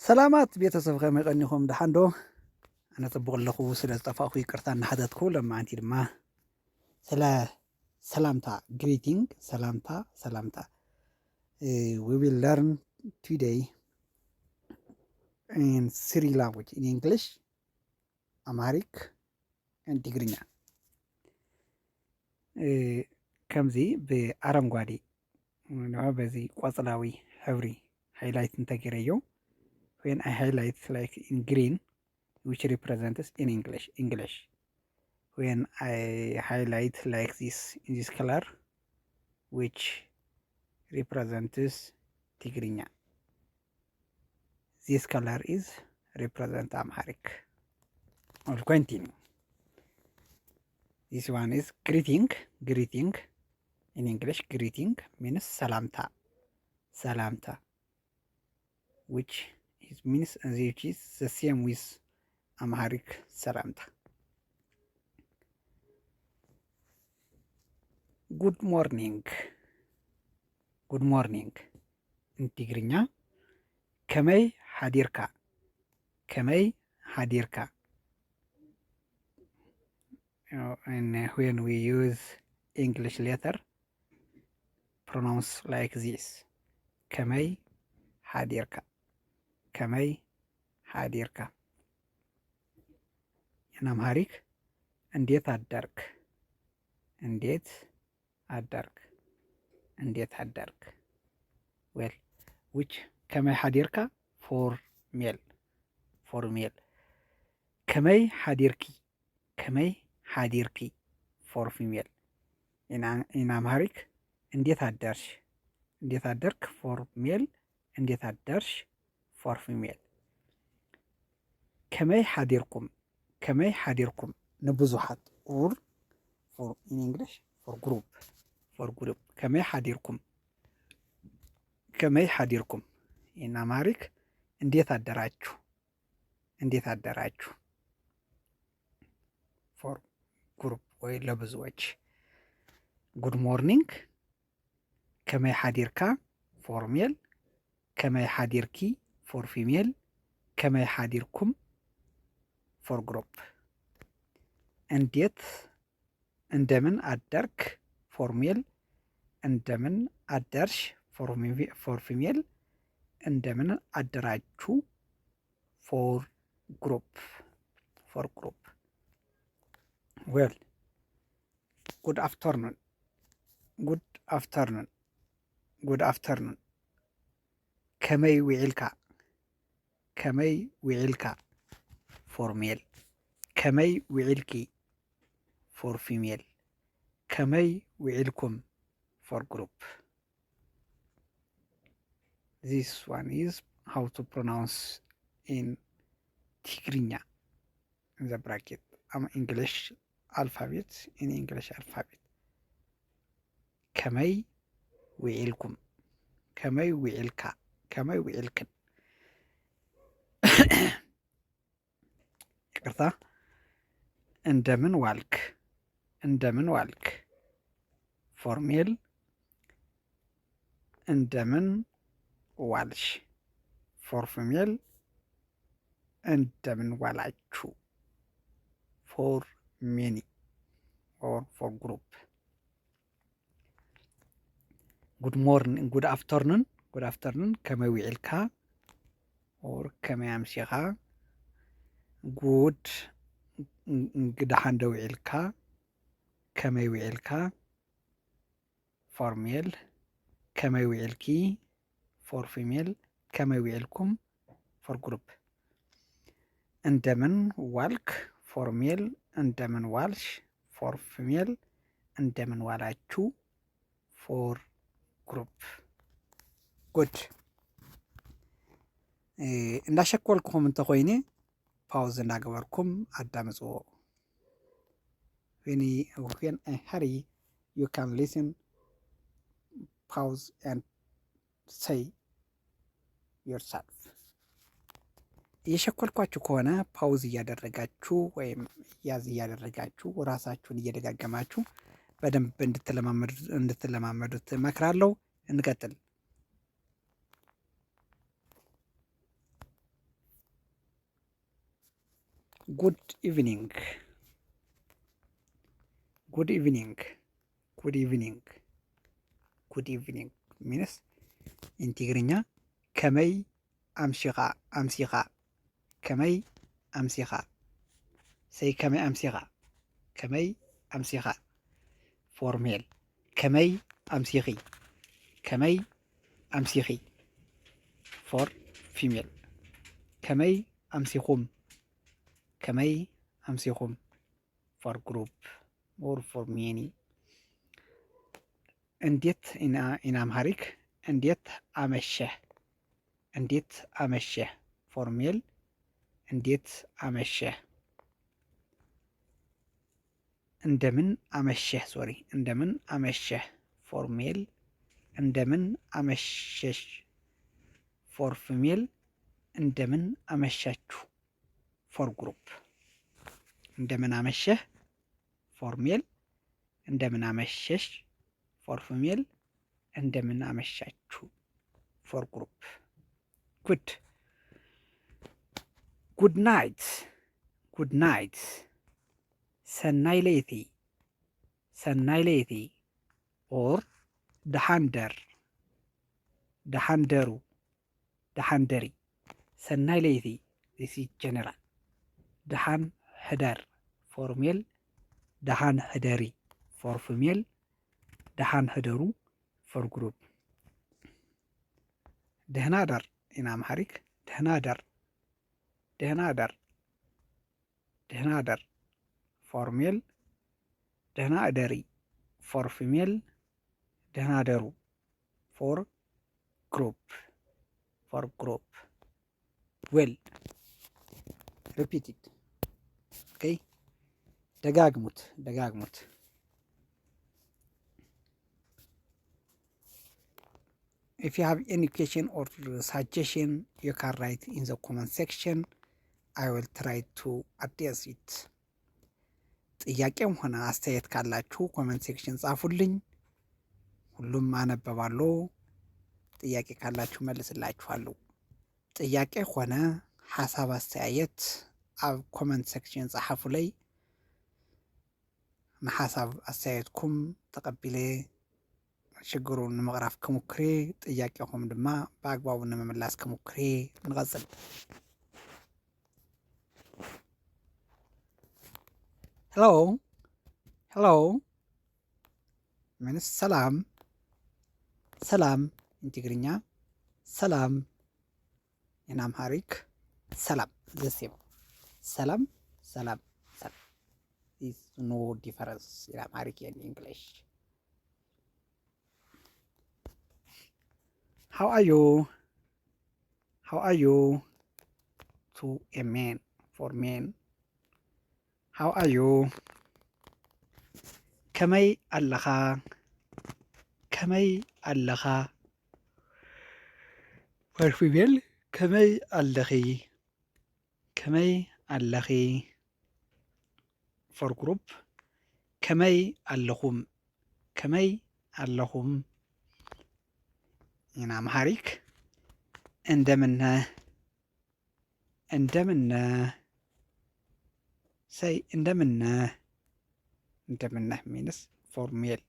ሰላማት ቤተሰብ ከመይ ቀኒኹም ድሓን ዶ? ኣነ ፅቡቕ ኣለኹ። ስለ ዝጠፋእኹ ይቅርታ እናሓተትኩ ሎማዓንቲ ድማ ስለ ሰላምታ ሰላምታ we will learn today in three language in English, Amharic and ትግርኛ ከምዚ ብኣረንጓዴ በዚ ቆፅላዊ ሕብሪ ሃይላይት እንተገይረዮ when I highlight like in green which represents in English when I highlight like this in this color which represents Tigrinya. This color is represent Amharic. I'll continue. This one is greeting in English. Greeting means salamta which means which is the same with Amharic salamta. Good morning in Tigrinya. ከመይ ሓዲርካ and when we use English letter pronounce like this ከመይ ሓዲርካ in Amharic እንዴት አደርክ well which ከመይ ሓዲርካ for male ከመይ ሓዲርኪ for female in Amharic እንዴት አደርክ for male እንዴት አደርሽ for female ከመይ ሓዲርኩም ንብዙሓት or for in English for group ከመይ ሓዲርኩም in Amharic እንዴት አደራችሁ for group ወይ ለብዙዎች good morning ከመይ ሓዲርካ for male ከመይ ሓዲርኪ for female ከመይ ሓዲርኩም for group እንደምን አደርክ for male እንደምን አደርሽ for female እንደምን አደራችሁ for group well good afternoon ከመይ ውዒልካ for male ከመይ ውዒልኪ for female ከመይ ውዒልኩም for group. This one is how to pronounce in Tigrinya in the bracket English alphabet in English alphabet ከመይ ውዒልኩም ከመይ ውዒልክን ይቅርታ እንደምን ዋልክ for male እንደምን ዋልሽ for female እንደምን ዋላችሁ for many or for group. good afternoon ከመይ ውዒልካ or ከመይ ኣምሲኻ good ድሓን ዶ ውዒልካ ከመይ ውዒልካ for male ከመይ ውዒልኪ for female ከመይ ውዒልኩም for group እንደምን ዋልክ for male እንደምን ዋልሽ for female እንደምን ዋላችሁ for group. good እንዳሸኮልኩም እንተኮይነ ፓውዝ እናገበርኩም ኣዳምፅዎ when I hurry you can listen, pause and say yourself. የሸኮልኳችሁ ከሆነ ፓውዝ እያደረጋችሁ ወይም ያዝ እያደረጋችሁ ራሳችሁን እየደጋገማችሁ በደንብ እንድትለማመዱት እመክራለሁ። እንቀጥል። ጉድ ኢቭኒንግ ጉድ ኢቭኒንግ ጉድ ኢቭኒንግ ጉድ ኢቭኒንግ ሚንስ ኢን ትግርኛ ከመይ ኣምሲኻ ኣምሲኻ ከመይ ኣምሲኻ ሰይ ከመይ ኣምሲኻ ከመይ ኣምሲኻ ፎር ሜል ከመይ ኣምሲኺ ከመይ ኣምሲኺ ፎር ፊሜል ከመይ ኣምሲኹም ከመይ ኣምሲኹም ፎር ግሩፕ ኦር ፎር ሜኒ እንዴት ኢን አምሃሪክ እንዴት አመሸህ እንዴት አመሸህ ፎር ሜል እንዴት አመሸህ እንደምን አመሸህ ሶሪ እንደምን አመሸህ ፎር ሜል እንደምን አመሸሽ ፎር ፊሜል እንደምን አመሻችሁ ፎር ግሩፕ እንደምን አመሸህ ፎር ሜል እንደምን አመሸሽ ፎር ፊሜል እንደምን አመሻችሁ ፎር ግሩፕ ጉድ ጉድ ናይት ጉድ ናይት ሰናይ ለይቲ ሰናይ ለይቲ ኦር ደሓንደር ደሓንደሩ ደሓንደሪ ሰናይ ለይቲ ዚስ ኢዝ ጀነራል ደሓን ሕደር ፎር ሜል ደሓን ሕደሪ ፎር ፊሜል ደሓን ሕደሩ ፎር ግሩፕ ደህና ደር ኢን አምሃሪክ ደህና ደር ደህና ደር ደህና ደር ፎር ሜል ደህና እደሪ ፎር ፊሜል ደህና ደሩ ፎር ግሩፕ ፎር ግሩፕ ዌል ሪፒትድ ኦኬ ደጋግሙት ደጋግሙት if you have any question or suggestion you can write in the comment section I will try to address it ጥያቄም ሆነ አስተያየት ካላችሁ ኮሜንት ሴክሽን ጻፉልኝ ሁሉም አነበባለሁ ጥያቄ ካላችሁ መልስላችኋለሁ ጥያቄ ሆነ ሐሳብ አስተያየት ኣብ ኮሜንት ሴክሽን ጻፉልኝ ንሐሳብ አስተያየትኩም ተቀብለ ችግሩን ንምቕራፍ ከሙክሬ ጥያቄኹም ድማ በአግባቡ ንምምላስ ከሙክሬ ንቀጽል hello hello means ሰላም ሰላም in ትግርኛ ሰላም in Amharic ሰላም the same ሰላም ሰላም ሰላም is no difference in Amharic and English how are you how are you to a man for men how are you ከመይ ኣለኻ ከመይ ኣለኻ for female ከመይ ኣለኺ ከመይ ኣለኺ for group ከመይ ኣለኹም ከመይ ኣለኹም in Amharic እንደምን እንደምን say እንደምን እንደምን means for male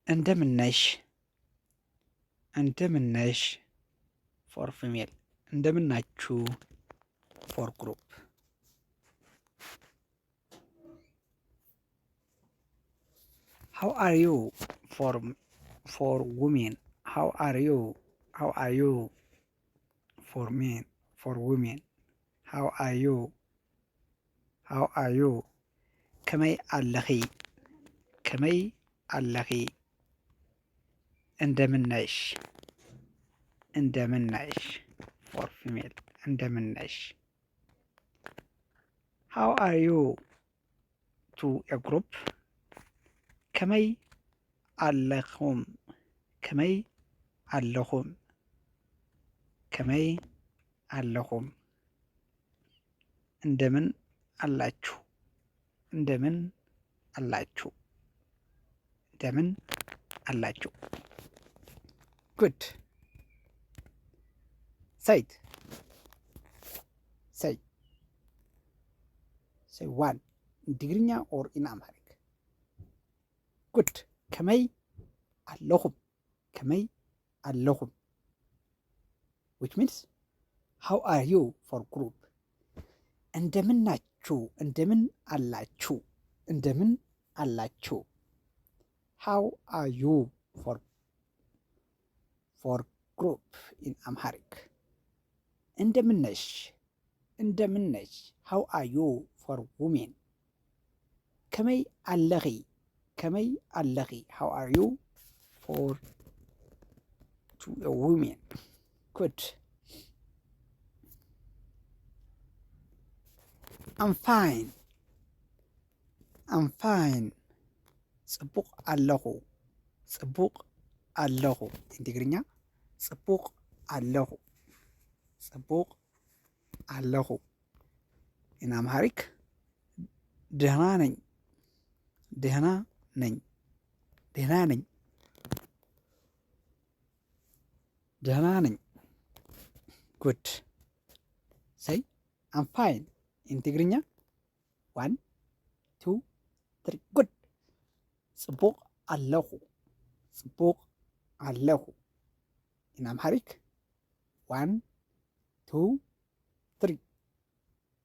እንደምን ነሽ እንደምን ነሽ for female እንደምን ናችሁ for group how are you for women how are you for men for women how are you ከመይ ኣለኺ ከመይ ኣለኺ እንደምን ነሽ እንደምን ነሽ for female እንደምን ነሽ how are you to a group ከመይ ኣለኹም ከመይ ኣለኹም ከመይ ኣለኹም እንደምን አላችሁ እንደምን አላችሁ እንደምን አላችሁ good say say one in Tigrinya or in Amharic. Good. ከመይ ኣለኹም ከመይ ኣለኹም which means how are you for group እንደምን ናችሁ እንደምን አላችሁ እንደምን አላችሁ how are you for group in Amharic እንደምን ነሽ እንደምን ነሽ how are you for women ከመይ ኣለኺ ከመይ ኣለኺ how are you for to a woman good I'm fine ጽቡቕ ኣለኹ ጽቡቕ ኣለኹ ትግርኛ ጽቡቕ ኣለኹ ጽቡቕ ኣለኹ in Amharic ደህና ነኝ ደህና ነኝ ደህና ነኝ ደህና ነኝ good say I'm fine in ትግርኛ 1 2 3 good ጽቡቕ ኣለኹ ጽቡቕ ኣለኹ in Amharic 1 2 3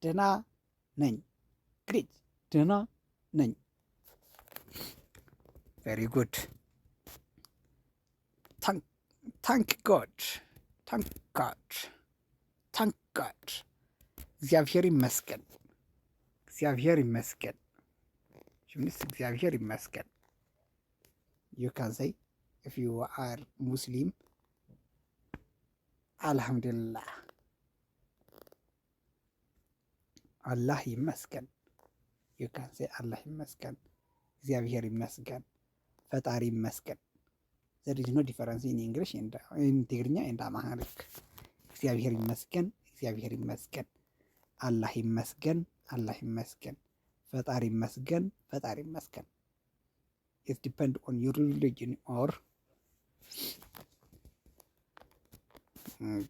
ደህና ነኝ great ደህና ነኝ very good thank God እግዚአብሔር ይመስገን እግዚአብሔር ይመስገን እግዚአብሔር ይመስገን you can say if you are Muslim alhamdulillah Allah ይመስገን you can say Allah ይመስገን እግዚአብሔር ይመስገን ፈጣሪ ይመስገን there is no difference in English and in ትግርኛ and Amharic እግዚአብሔር ይመስገን እግዚአብሔር ይመስገን አላህ ይመስገን አላህ ይመስገን ፈጣሪ ይመስገን ፈጣሪ ይመስገን it depend on your religion or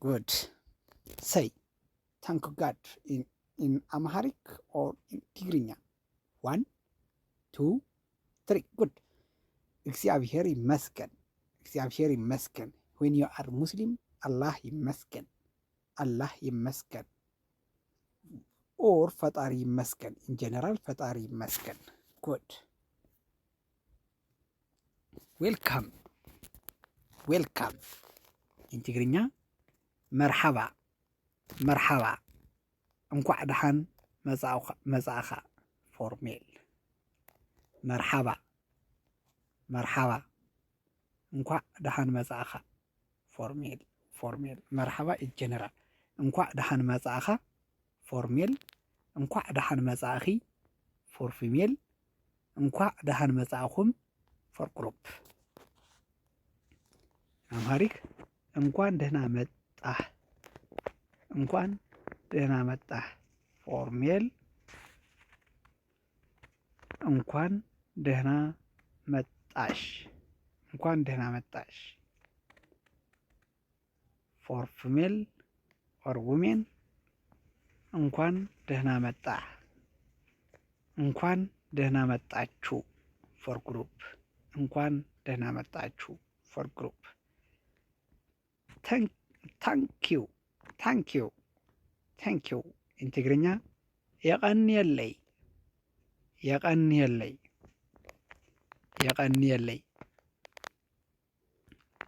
good say thank God in Amharic or in ትግርኛ 1 2 3 good እግዚአብሔር ይመስገን እግዚአብሔር ይመስገን when you are Muslim አላህ ይመስገን አላህ ይመስገን or ፈጣሪ ይመስገን in general ፈጣሪ ይመስገን good welcome in ትግርኛ መርሐባ መርሐባ እንኳዕ ደሓን መጻእኻ for male መርሐባ መርሐባ እንኳዕ ደሓን መጻእኻ for male መርሐባ in general እንኳዕ ደሓን መጻእኻ for male እንኳዕ ደሓን መጻእኺ for female እንኳዕ ደሓን መጻእኹም for group አምሃሪክ እንኳን ደህና መጣህ እንኳን ደህና መጣህ for male እንኳን ደህና መጣሽ እንኳን ደህና መጣሽ for female or women እንኳን ደህና መጣህ እንኳን ደህና መጣችሁ for group እንኳን ደህና መጣችሁ for group thank you in ትግርኛ የቀንየለይ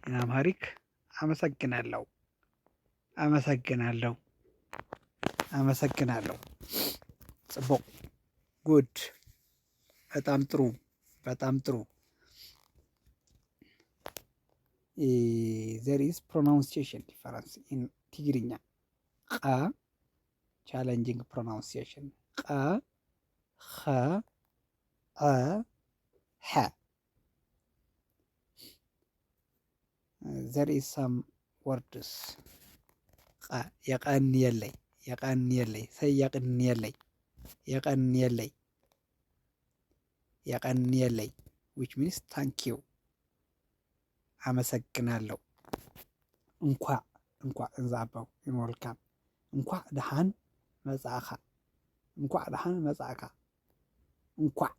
in Amharic አመሰግናለሁ ጽቡቅ good በጣም ጥሩ there is pronunciation difference in ትግርኛ ቃ challenging pronunciation ቃ ኸ አ ሐ there is some words የቀንየለይ የቀንየለይ which means thank you አመሰግናለሁ እንኳዕ እንዛባው in welcome እንኳዕ ደሓን መጻእኻ እንኳዕ ደሓን መጻእካ እንኳዕ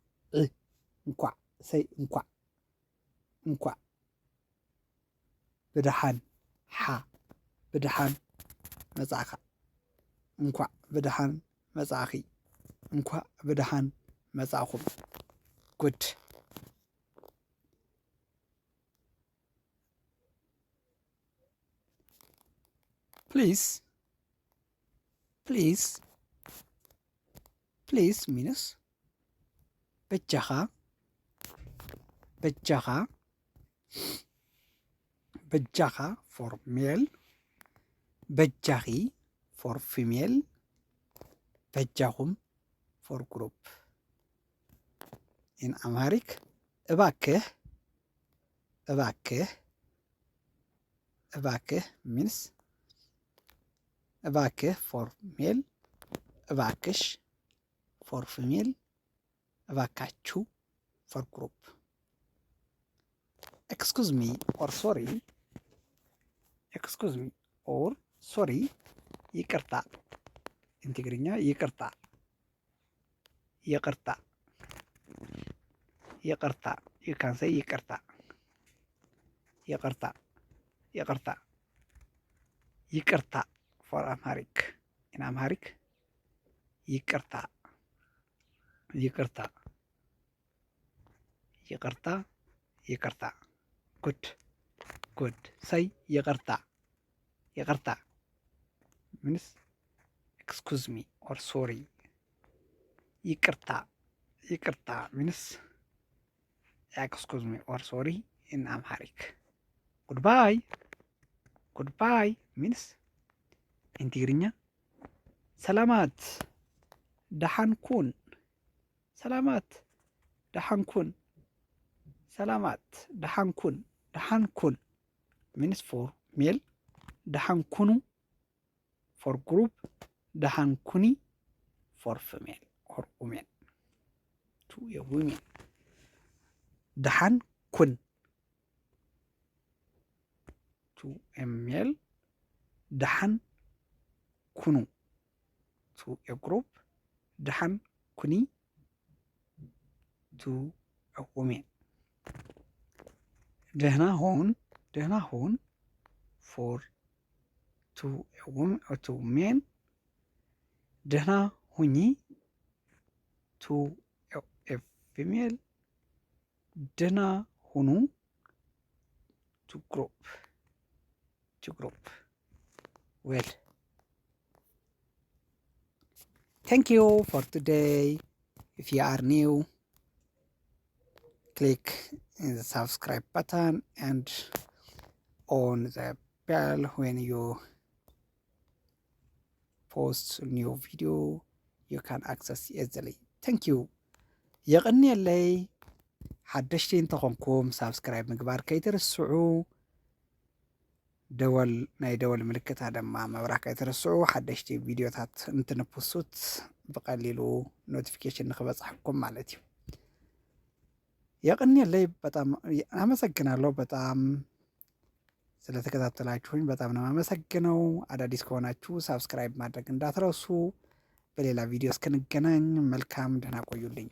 እንኳዕ ሰይ እንኳዕ ብድሓን ሓ ብድሓን መጻእካ እንኳዕ ብድሓን መጻእኺ እንኳዕ ብድሓን መጻእኹም ጉድ please means በጃኻ for male በጃኺ for female በጃኹም for group in Amharic እባክህ means እባክህ for male እባክሽ for female እባካችሁ for group excuse me or sorry ይቅርታ እንግሊዝኛ ይቅርታ you can say ይቅርታ for Amharic in Amharic ይቅርታ good say ይቅርታ means excuse me or sorry ይቅርታ means excuse me or sorry in Amharic goodbye means in ትግርኛ ሰላማት ደሓን ኩን means for male ደሓን ኩኑ for group ደሓን ኩኒ for female or women to a women ደሓን ኩን to a male ደሓን ኩኑ to a group ደሓን ኩኒ to a woman ደህና ሁን for to a woman or to men ደህና ሁኚ to a female ደህና ሁኑ to group well thank you for today. If you are new, click the subscribe button and on the bell when you post new video you can access easily. Thank you. يغني ሓደሽቲ እንተኾንኩም ሳብስክራይብ ምግባር ከይትርስዑ ናይ ደወል ምልክታ ድማ መብራህ ከይትርስዑ ሓደሽቲ ቪድዮታት እንትንፖስት ብቀሊሉ ኖቲፊኬሽን ንክበጽሐኩም ማለት እዩ። የቅኔለይ በጣም አመሰግናለሁ። በጣም ስለተከታተላችሁኝ በጣም ነው አመሰግነው። አዳዲስ ከሆናችሁ ሳብስክራይብ ማድረግ እንዳትረሱ። በሌላ ቪዲዮ እስክንገናኝ መልካም ደህና ቆዩልኝ።